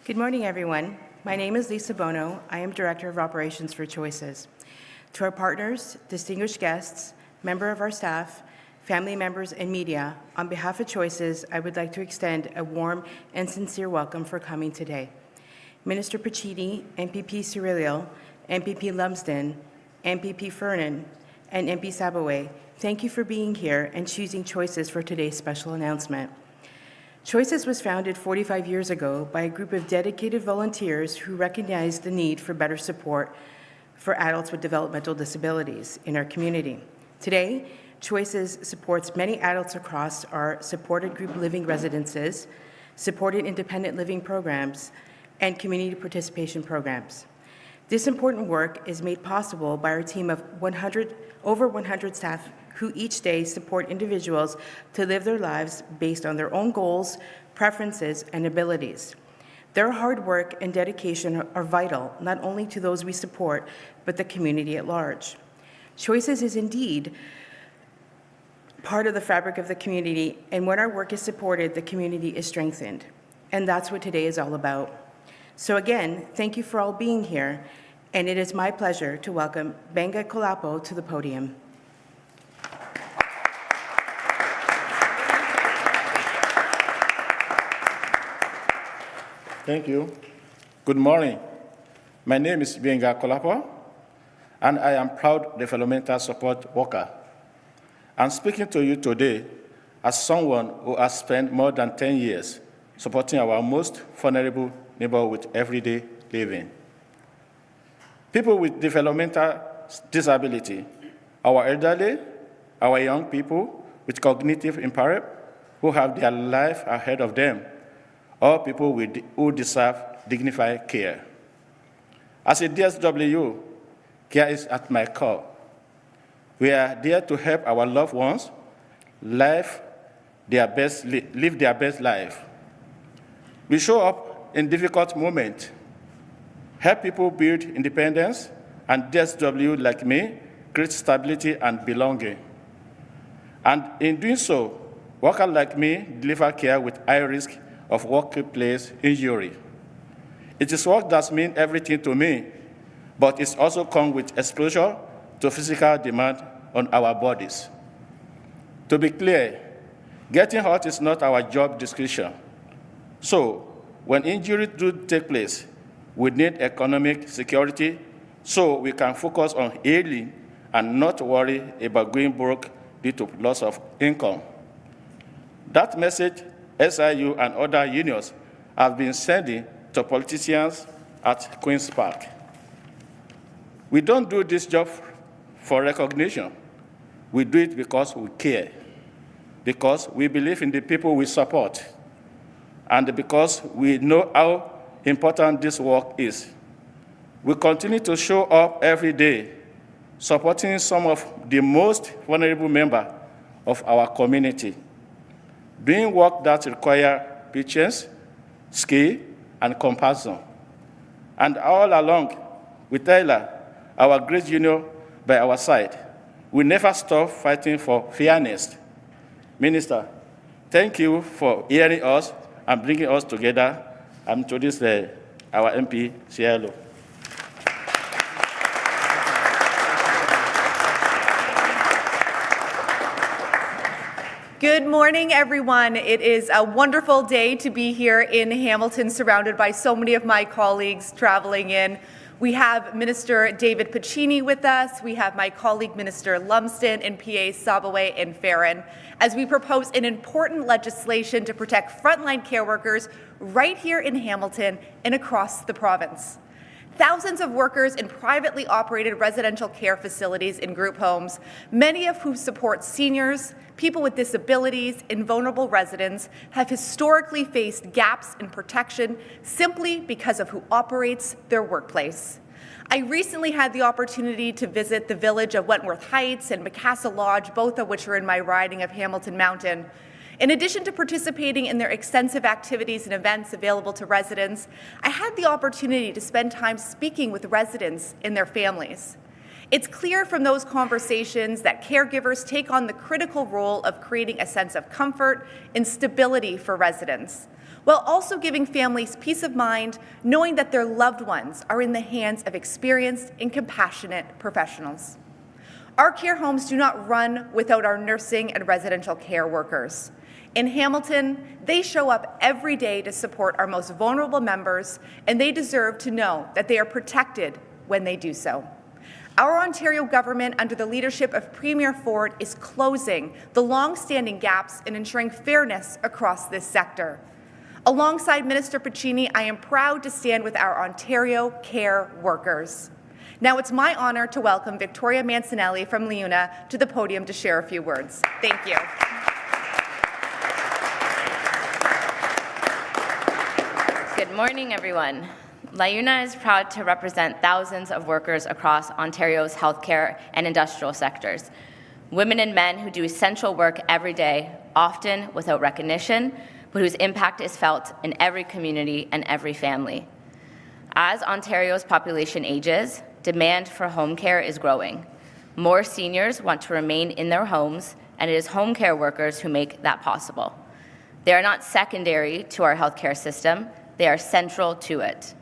Good morning, everyone. My name is Lisa Bono. I am Director of Operations for Choices. To our partners, distinguished guests, member of our staff, family members, and media, on behalf of Choices, I would like to extend a warm and sincere welcome for coming today. Minister Piccini, MPP Cirillo, MPP Lumsden, MPP Fernan, and MP Sabaway, thank you for being here and choosing Choices for today's special announcement. Choices was founded 45 years ago by a group of dedicated volunteers who recognized the need for better support for adults with developmental disabilities in our community. Today, Choices supports many adults across our supported group living residences, supported independent living programs, and community participation programs. This important work is made possible by our team of over 100 staff who each day support individuals to live their lives based on their own goals, preferences, and abilities. Their hard work and dedication are vital, not only to those we support, but the community at large. Choices is indeed part of the fabric of the community, and when our work is supported, the community is strengthened. And that's what today is all about. So again, thank you for all being here, and it is my pleasure to welcome Benga Kolapo to the podium. Thank you. Good morning. My name is Benga Kolapo, and I am proud developmental support worker. I'm speaking to you today as someone who has spent more than 10 years supporting our most vulnerable neighbor with everyday living. People with developmental disability, our elderly, our young people with cognitive impairment who have their life ahead of them, or people who deserve dignified care. As a DSW, care is at my core. We are there to help our loved ones live their best life. We show up in difficult moments, help people build independence, and DSW, like me, create stability and belonging. And in doing so, workers like me deliver care with high risk of workplace injury. It is work that means everything to me, but it's also comes with exposure to physical demand on our bodies. To be clear, getting hurt is not our job description. So, when injuries do take place, we need economic security so we can focus on healing and not worry about going broke due to loss of income. That message SIU and other unions have been sending to politicians at Queen's Park. We don't do this job for recognition. We do it because we care, because we believe in the people we support, and because we know how important this work is. We continue to show up every day, supporting some of the most vulnerable members of our community, doing work that requires patience, skill, and compassion. And all along, with Tyler, our great union by our side, we never stop fighting for fairness. Minister, thank you for hearing us and bringing us together. I'm introducing our MP, Cirillo. Good morning, everyone. It is a wonderful day to be here in Hamilton, surrounded by so many of my colleagues traveling in. We have Minister David Piccini with us. We have my colleague, Minister Lumsden, and PA Sabaway and Ferran, as we propose an important legislation to protect frontline care workers right here in Hamilton and across the province. Thousands of workers in privately operated residential care facilities and group homes, many of whom support seniors, people with disabilities, and vulnerable residents, have historically faced gaps in protection simply because of who operates their workplace. I recently had the opportunity to visit the village of Wentworth Heights and Macassa Lodge, both of which are in my riding of Hamilton Mountain. In addition to participating in their extensive activities and events available to residents, I had the opportunity to spend time speaking with residents and their families. It's clear from those conversations that caregivers take on the critical role of creating a sense of comfort and stability for residents, while also giving families peace of mind knowing that their loved ones are in the hands of experienced and compassionate professionals. Our care homes do not run without our nursing and residential care workers. In Hamilton, they show up every day to support our most vulnerable members, and they deserve to know that they are protected when they do so. Our Ontario government, under the leadership of Premier Ford, is closing the long-standing gaps in ensuring fairness across this sector. Alongside Minister Piccini, I am proud to stand with our Ontario care workers. Now it's my honor to welcome Victoria Mancinelli from LiUNA to the podium to share a few words. Thank you. Good morning, everyone. LiUNA is proud to represent thousands of workers across Ontario's healthcare and industrial sectors. Women and men who do essential work every day, often without recognition, but whose impact is felt in every community and every family. As Ontario's population ages, demand for home care is growing. More seniors want to remain in their homes, and it is home care workers who make that possible. They are not secondary to our healthcare system, they are central to it.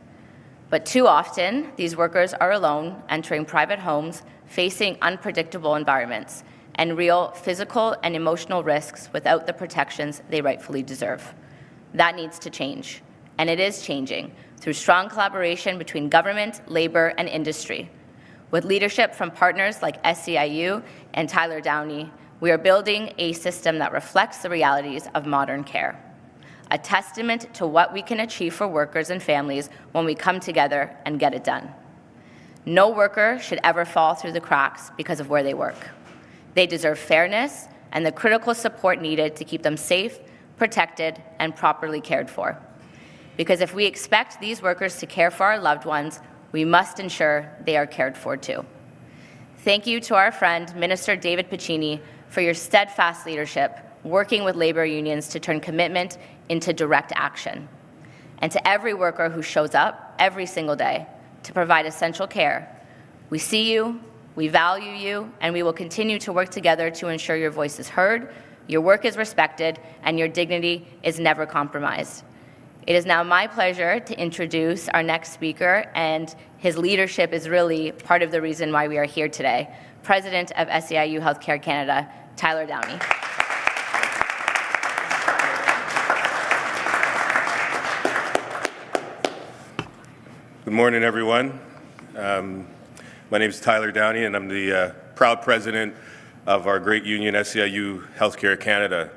But too often, these workers are alone, entering private homes, facing unpredictable environments, and real physical and emotional risks without the protections they rightfully deserve. That needs to change, and it is changing through strong collaboration between government, labor, and industry. With leadership from partners like SEIU and Tyler Downey, we are building a system that reflects the realities of modern care. A testament to what we can achieve for workers and families when we come together and get it done. No worker should ever fall through the cracks because of where they work. They deserve fairness and the critical support needed to keep them safe, protected, and properly cared for. Because if we expect these workers to care for our loved ones, we must ensure they are cared for too. Thank you to our friend, Minister David Piccini, for your steadfast leadership, working with labor unions to turn commitment into direct action. And to every worker who shows up every single day to provide essential care, we see you, we value you, and we will continue to work together to ensure your voice is heard, your work is respected, and your dignity is never compromised. It is now my pleasure to introduce our next speaker, and his leadership is really part of the reason why we are here today. President of SEIU Healthcare Canada, Tyler Downey. Good morning, everyone. My name is Tyler Downey, and I'm the proud president of our great union, SEIU Healthcare Canada.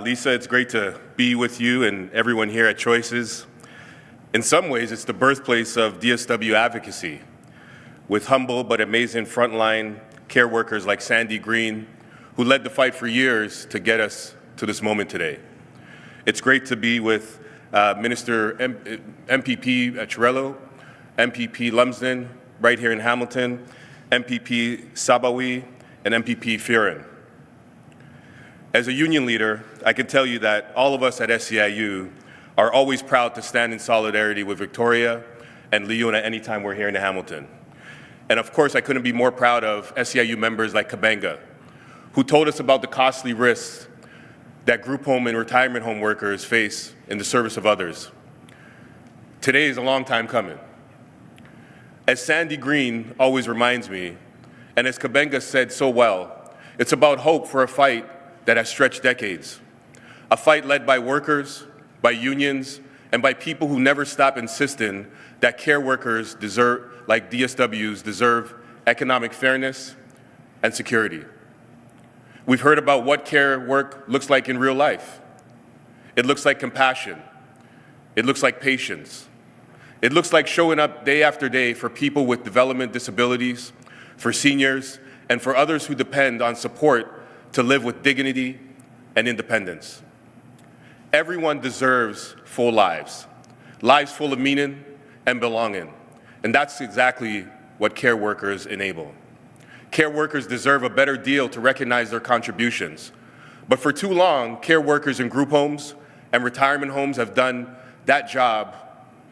Lisa, it's great to be with you and everyone here at Choices. In some ways, it's the birthplace of DSW advocacy, with humble but amazing frontline care workers like Sandy Green, who led the fight for years to get us to this moment today. It's great to be with Minister MPP Chirello, MPP Lumsden, right here in Hamilton, MPP Sabawi, and MPP Fearon. As a union leader, I can tell you that all of us at SEIU are always proud to stand in solidarity with Victoria and LiUNA anytime we're here in Hamilton. And of course, I couldn't be more proud of SEIU members like Kabenga, who told us about the costly risks that group home and retirement home workers face in the service of others. Today is a long time coming. As Sandy Green always reminds me, and as Kabenga said so well, it's about hope for a fight that has stretched decades. A fight led by workers, by unions, and by people who never stop insisting that care workers deserve, like DSWs, deserve economic fairness and security. We've heard about what care work looks like in real life. It looks like compassion. It looks like patience. It looks like showing up day after day for people with development disabilities, for seniors, and for others who depend on support to live with dignity and independence. Everyone deserves full lives, lives full of meaning and belonging, and that's exactly what care workers enable. Care workers deserve a better deal to recognize their contributions. But for too long, care workers in group homes and retirement homes have done that job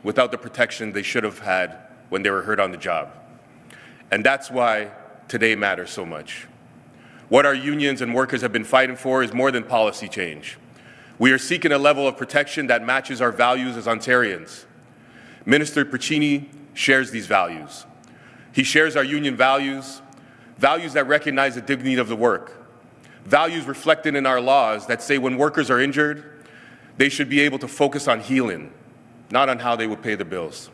without the protection they should have had when they were hurt on the job. And that's why today matters so much. What our unions and workers have been fighting for is more than policy change. We are seeking a level of protection that matches our values as Ontarians. Minister Piccini shares these values. He shares our union values, values that recognize the dignity of the work, values reflected in our laws that say when workers are injured, they should be able to focus on healing, not on how they would pay the bills.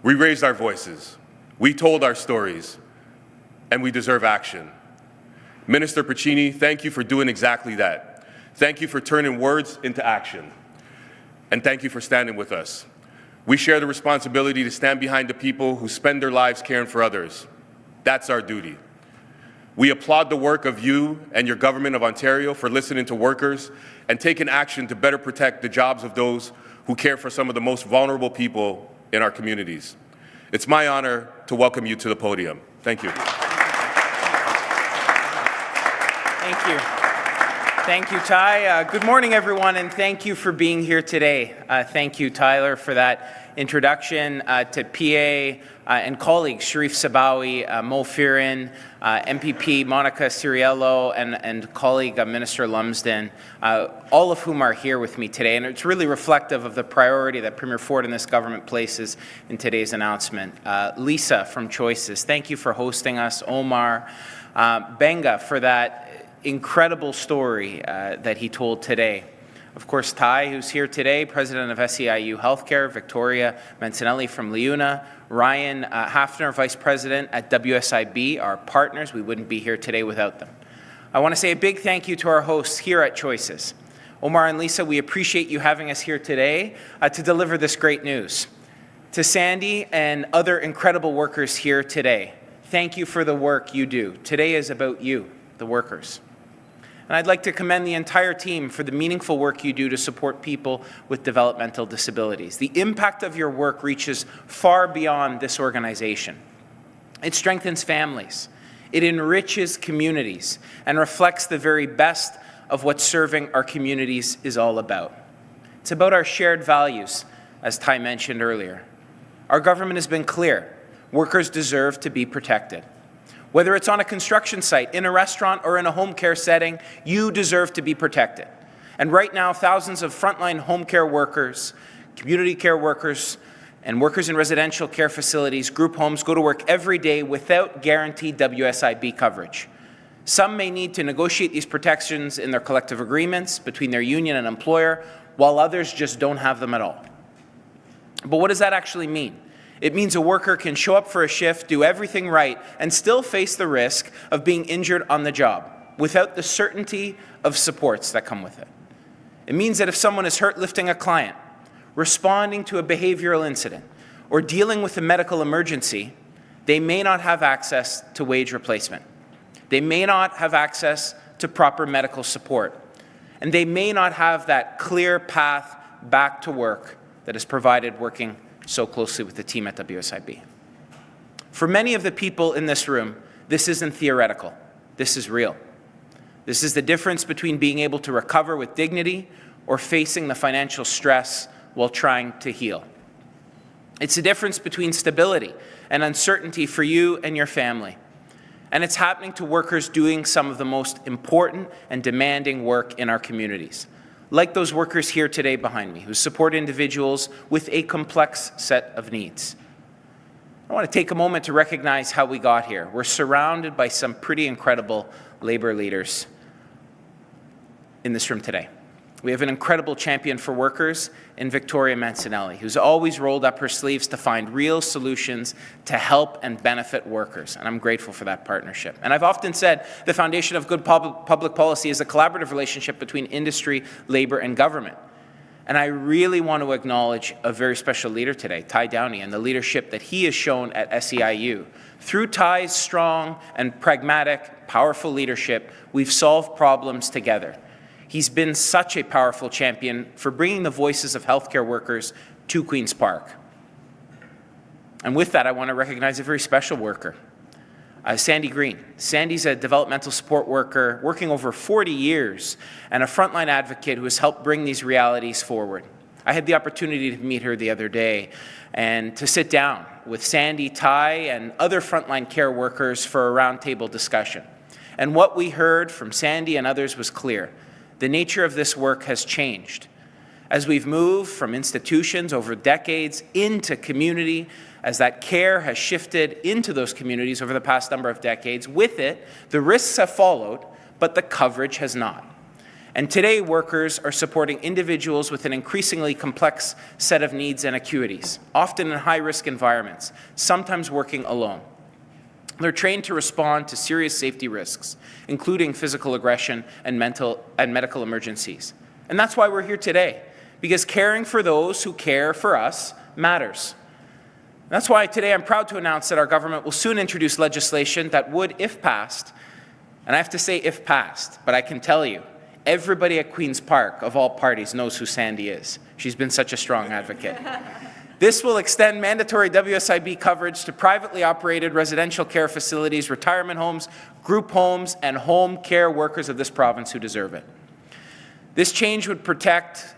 We raised our voices, we told our stories, and we deserve action. Minister Piccini, thank you for doing exactly that. Thank you for turning words into action. And thank you for standing with us. We share the responsibility to stand behind the people who spend their lives caring for others. That's our duty. We applaud the work of you and your government of Ontario for listening to workers and taking action to better protect the jobs of those who care for some of the most vulnerable people in our communities. It's my honor to welcome you to the podium. Thank you. Thank you. Thank you, Ty. Good morning, everyone, and thank you for being here today. Thank you, Tyler, for that introduction, to PA and colleagues, Sharif Sabawi, Mo Firin, MPP Monica Ciriello, and colleague Minister Lumsden, all of whom are here with me today. And it's really reflective of the priority that Premier Ford and this government places in today's announcement. Lisa from Choices, thank you for hosting us. Omar, Benga for that incredible story that he told today. Of course, Ty, who's here today, president of SEIU Healthcare, Victoria Mancinelli from LiUNA, Ryan Hafner, vice president at WSIB, our partners. We wouldn't be here today without them. I want to say a big thank you to our hosts here at Choices. Omar and Lisa, we appreciate you having us here today to deliver this great news. To Sandy and other incredible workers here today, thank you for the work you do. Today is about you, the workers. And I'd like to commend the entire team for the meaningful work you do to support people with developmental disabilities. The impact of your work reaches far beyond this organization. It strengthens families, it enriches communities, and reflects the very best of what serving our communities is all about. It's about our shared values, as Ty mentioned earlier. Our government has been clear. Workers deserve to be protected. Whether it's on a construction site, in a restaurant, or in a home care setting, you deserve to be protected. And right now, thousands of frontline home care workers, community care workers, and workers in residential care facilities, group homes, go to work every day without guaranteed WSIB coverage. Some may need to negotiate these protections in their collective agreements between their union and employer, while others just don't have them at all. But what does that actually mean? It means a worker can show up for a shift, do everything right, and still face the risk of being injured on the job without the certainty of supports that come with it. It means that if someone is hurt lifting a client, responding to a behavioral incident, or dealing with a medical emergency, they may not have access to wage replacement. They may not have access to proper medical support. And they may not have that clear path back to work that is provided working so closely with the team at WSIB. For many of the people in this room, this isn't theoretical. This is real. This is the difference between being able to recover with dignity or facing the financial stress while trying to heal. It's the difference between stability and uncertainty for you and your family. And it's happening to workers doing some of the most important and demanding work in our communities, like those workers here today behind me, who support individuals with a complex set of needs. I want to take a moment to recognize how we got here. We're surrounded by some pretty incredible labor leaders in this room today. We have an incredible champion for workers in Victoria Mancinelli, who's always rolled up her sleeves to find real solutions to help and benefit workers, and I'm grateful for that partnership. And I've often said the foundation of good public policy is a collaborative relationship between industry, labor, and government. And I really want to acknowledge a very special leader today, Ty Downey, and the leadership that he has shown at SEIU. Through Ty's strong and pragmatic, powerful leadership, we've solved problems together. He's been such a powerful champion for bringing the voices of healthcare workers to Queen's Park. And with that, I want to recognize a very special worker, Sandy Green. Sandy's a developmental support worker working over 40 years and a frontline advocate who has helped bring these realities forward. I had the opportunity to meet her the other day and to sit down with Sandy, Ty, and other frontline care workers for a roundtable discussion. And what we heard from Sandy and others was clear. The nature of this work has changed. As we've moved from institutions over decades into community, as that care has shifted into those communities over the past number of decades, with it, the risks have followed, but the coverage has not. And today, workers are supporting individuals with an increasingly complex set of needs and acuities, often in high-risk environments, sometimes working alone. They're trained to respond to serious safety risks, including physical aggression and medical emergencies. And that's why we're here today, because caring for those who care for us matters. That's why today I'm proud to announce that our government will soon introduce legislation that would, if passed, and I have to say if passed, but I can tell you, everybody at Queen's Park of all parties knows who Sandy is. She's been such a strong advocate. This will extend mandatory WSIB coverage to privately operated residential care facilities, retirement homes, group homes, and home care workers of this province who deserve it. This change would protect,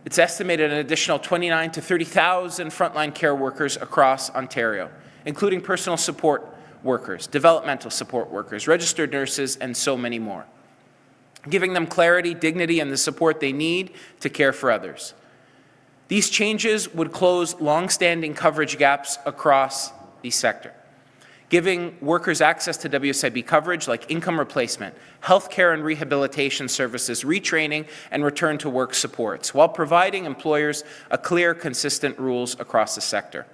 it's estimated, an additional 29,000 to 30,000 frontline care workers across Ontario, including personal support workers, developmental support workers, registered nurses, and so many more, giving them clarity, dignity, and the support they need to care for others. These changes would close long-standing coverage gaps across the sector, giving workers access to WSIB coverage like income replacement, health care and rehabilitation services, retraining, and return to work supports, while providing employers a clear, consistent rules across the sector.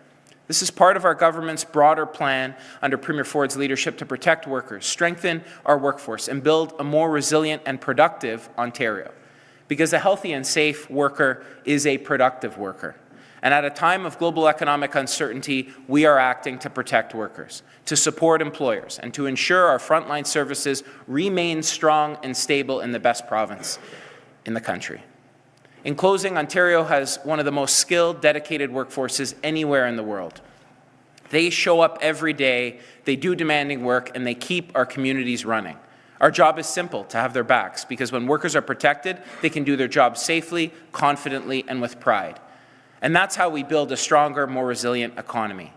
This is part of our government's broader plan under Premier Ford's leadership to protect workers, strengthen our workforce, and build a more resilient and productive Ontario. Because a healthy and safe worker is a productive worker. And at a time of global economic uncertainty, we are acting to protect workers, to support employers, and to ensure our frontline services remain strong and stable in the best province in the country. In closing, Ontario has one of the most skilled, dedicated workforces anywhere in the world. They show up every day, they do demanding work, and they keep our communities running. Our job is simple, to have their backs, because when workers are protected, they can do their job safely, confidently, and with pride. And that's how we build a stronger, more resilient economy.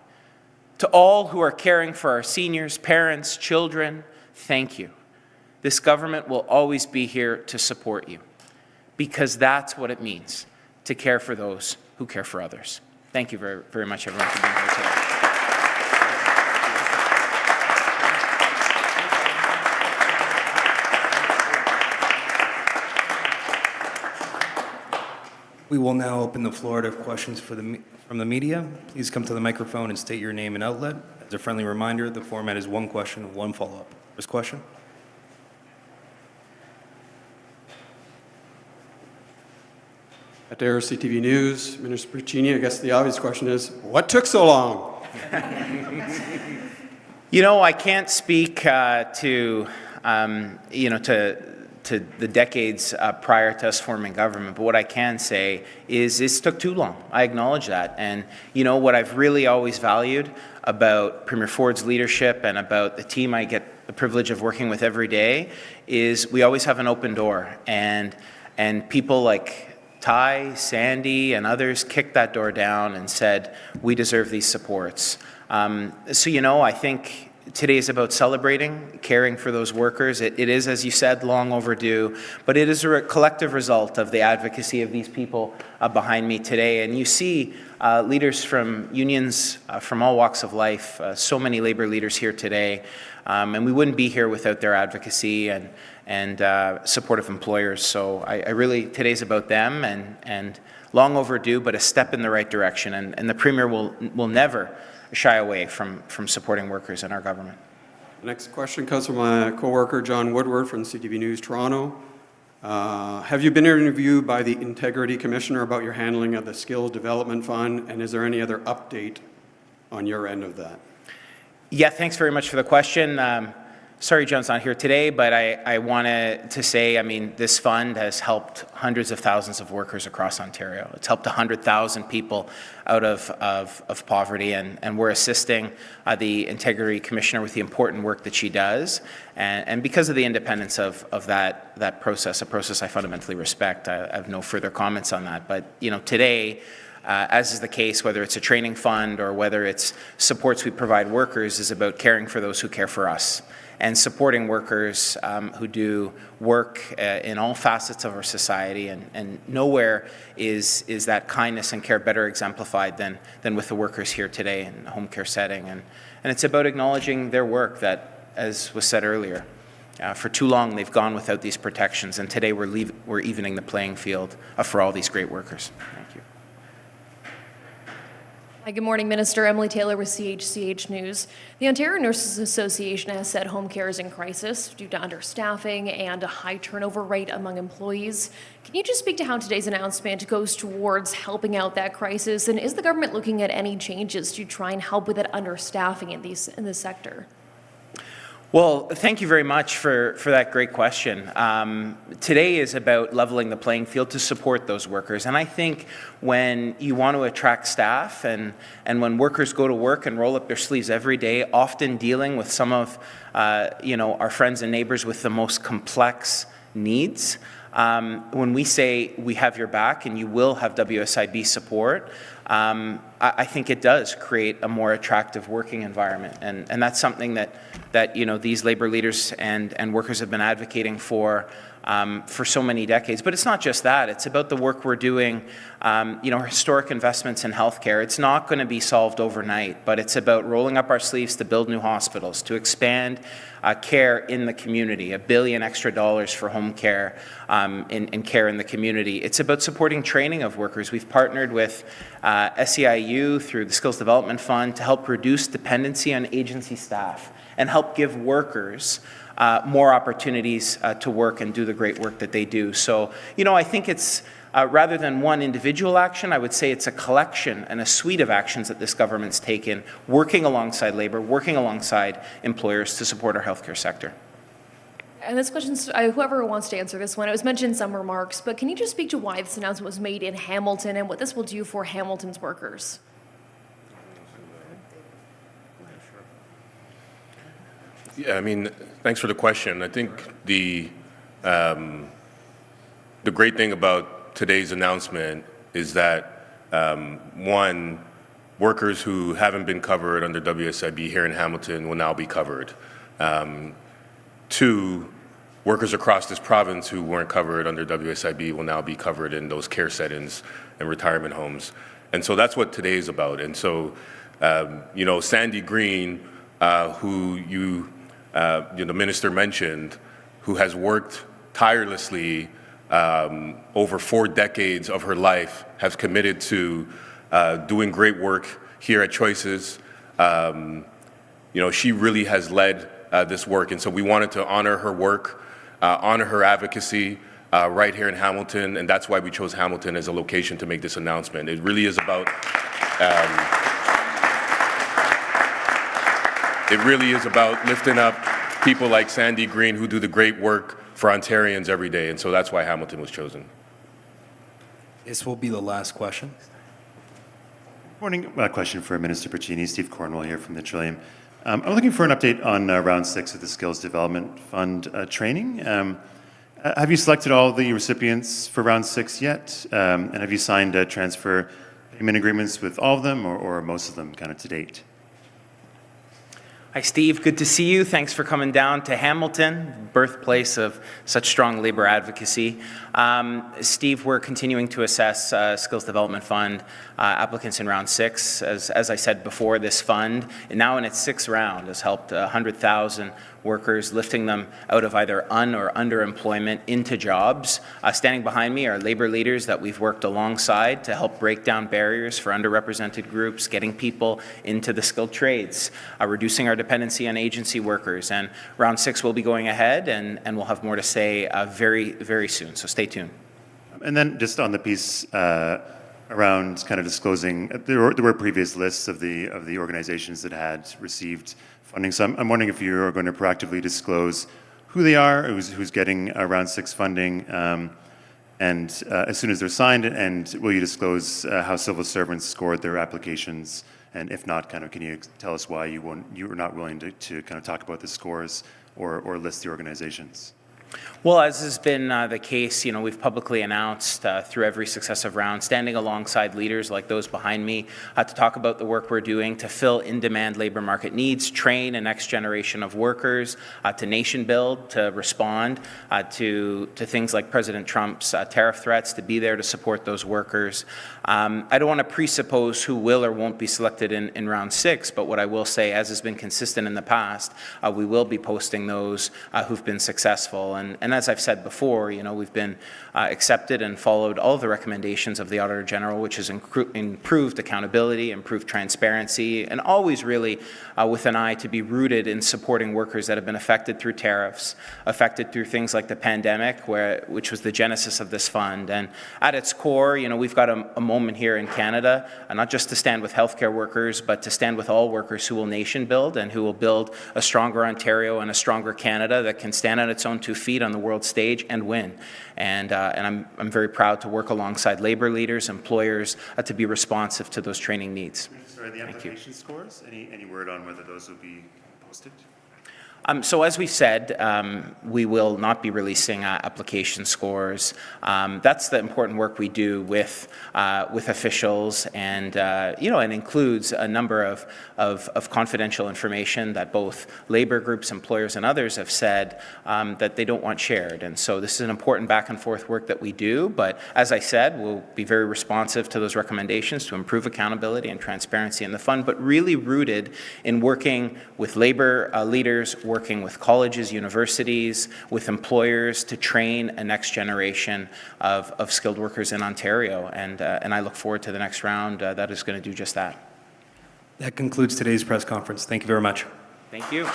To all who are caring for our seniors, parents, children, thank you. This government will always be here to support you, because that's what it means to care for those who care for others. Thank you very, very much, everyone, for being here today. We will now open the floor to questions from the media. Please come to the microphone and state your name and outlet. As a friendly reminder, the format is one question, one follow-up. First question. Adair, CTV News. Minister Piccini, I guess the obvious question is, what took so long? You know, I can't speak to the decades prior to us forming government, but what I can say is this took too long. I acknowledge that. And you know, what I've really always valued about Premier Ford's leadership and about the team I get the privilege of working with every day is we always have an open door. And people like Ty, Sandy, and others kicked that door down and said, we deserve these supports. So, you know, I think today is about celebrating, caring for those workers. It is, as you said, long overdue, but it is a collective result of the advocacy of these people behind me today. And you see leaders from unions from all walks of life, so many labor leaders here today, and we wouldn't be here without their advocacy and support of employers. So I really, today's about them and long overdue, but a step in the right direction. And the Premier will never shy away from supporting workers in our government. The next question comes from my co-worker, John Woodward from CTV News, Toronto. Have you been interviewed by the Integrity Commissioner about your handling of the Skills Development Fund, and is there any other update on your end of that? Yeah, thanks very much for the question. Sorry John's not here today, but I wanted to say, I mean, this fund has helped hundreds of thousands of workers across Ontario. It's helped 100,000 people out of poverty, and we're assisting the Integrity Commissioner with the important work that she does. And because of the independence of that process, a process I fundamentally respect, I have no further comments on that. But, you know, today, as is the case, whether it's a training fund or whether it's supports we provide workers, is about caring for those who care for us, and supporting workers who do work in all facets of our society, and nowhere is that kindness and care better exemplified than with the workers here today in the home care setting. And it's about acknowledging their work that, as was said earlier, for too long they've gone without these protections, and today we're evening the playing field for all these great workers. Thank you. Hi, good morning, Minister. Emily Taylor with CHCH News. The Ontario Nurses Association has said home care is in crisis due to understaffing and a high turnover rate among employees. Can you just speak to how today's announcement goes towards helping out that crisis? And is the government looking at any changes to try and help with that understaffing in this sector? Well, thank you very much for that great question. Today is about leveling the playing field to support those workers. And I think when you want to attract staff and when workers go to work and roll up their sleeves every day, often dealing with some of our friends and neighbors with the most complex needs, when we say we have your back and you will have WSIB support, I think it does create a more attractive working environment, and that's something that these labor leaders and workers have been advocating for so many decades. But it's not just that; it's about the work we're doing. Historic investments in healthcare. It's not going to be solved overnight, but it's about rolling up our sleeves to build new hospitals, to expand care in the community, $1 billion extra for home care in care in the community. It's about supporting training of workers. We've partnered with SEIU through the Skills Development Fund to help reduce dependency on agency staff and help give workers more opportunities to work and do the great work that they do. So, I think it's rather than one individual action, I would say it's a collection and a suite of actions that this government's taken, working alongside labor, working alongside employers to support our healthcare sector. And this question's, whoever wants to answer this one, it was mentioned in some remarks, but can you just speak to why this announcement was made in Hamilton and what this will do for Hamilton's workers? Yeah, I mean, thanks for the question. I think the great thing about today's announcement is that, one, workers who haven't been covered under WSIB here in Hamilton will now be covered. Two, workers across this province who weren't covered under WSIB will now be covered in those care settings and retirement homes. And so that's what today is about. And so, Sandy Green, who the minister mentioned, who has worked tirelessly over 4 decades of her life, has committed to doing great work here at Choices. She really has led this work, and so we wanted to honor her work, honor her advocacy right here in Hamilton, and that's why we chose Hamilton as a location to make this announcement. It really is about lifting up people like Sandy Green who do the great work for Ontarians every day, and so that's why Hamilton was chosen. This will be the last question. Morning. A question for Minister Piccini. Steve Cornwall here from the Trillium. I'm looking for an update on round 6 of the Skills Development Fund training. Have you selected all the recipients for round 6 yet? And have you signed transfer payment agreements with all of them or most of them kind of to date? Hi, Steve. Good to see you. Thanks for coming down to Hamilton, birthplace of such strong labor advocacy. Steve, we're continuing to assess Skills Development Fund applicants in round 6. As I said before, this fund, now in its 6th round, has helped 100,000 workers, lifting them out of either or underemployment into jobs. Standing behind me are labor leaders that we've worked alongside to help break down barriers for underrepresented groups, getting people into the skilled trades, reducing our dependency on agency workers. And round 6 will be going ahead, and we'll have more to say very, very soon. So stay tuned. And then just on the piece around kind of disclosing, there were previous lists of the organizations that had received funding. So I'm wondering if you're going to proactively disclose who they are, who's getting round 6 funding, and as soon as they're signed, and will you disclose how civil servants scored their applications? And if not, kind of, can you tell us why you were not willing to kind of talk about the scores or list the organizations? Well, as has been the case, we've publicly announced through every successive round, standing alongside leaders like those behind me to talk about the work we're doing to fill in-demand labor market needs, train a next generation of workers, to nation build, to respond to things like President Trump's tariff threats, to be there to support those workers. I don't want to presuppose who will or won't be selected in round 6, but what I will say, as has been consistent in the past, we will be posting those who've been successful. And as I've said before, we've been accepted and followed all of the recommendations of the Auditor General, which has improved accountability, improved transparency, and always really with an eye to be rooted in supporting workers that have been affected through tariffs, affected through things like the pandemic, which was the genesis of this fund. And at its core, we've got a moment here in Canada, not just to stand with healthcare workers, but to stand with all workers who will nation build and who will build a stronger Ontario and a stronger Canada that can stand on its own 2 feet on the world stage and win. And I'm very proud to work alongside labor leaders, employers, to be responsive to those training needs. Sorry, the application scores, any word on whether those will be posted? So as we've said, we will not be releasing application scores. That's the important work we do with officials, and and includes a number of confidential information that both labor groups, employers, and others have said that they don't want shared. And so this is an important back and forth work that we do. But as I said, we'll be very responsive to those recommendations to improve accountability and transparency in the fund, but really rooted in working with labor leaders, working with colleges, universities, with employers to train a next generation of skilled workers in Ontario. And I look forward to the next round that is going to do just that. That concludes today's press conference. Thank you very much. Thank you.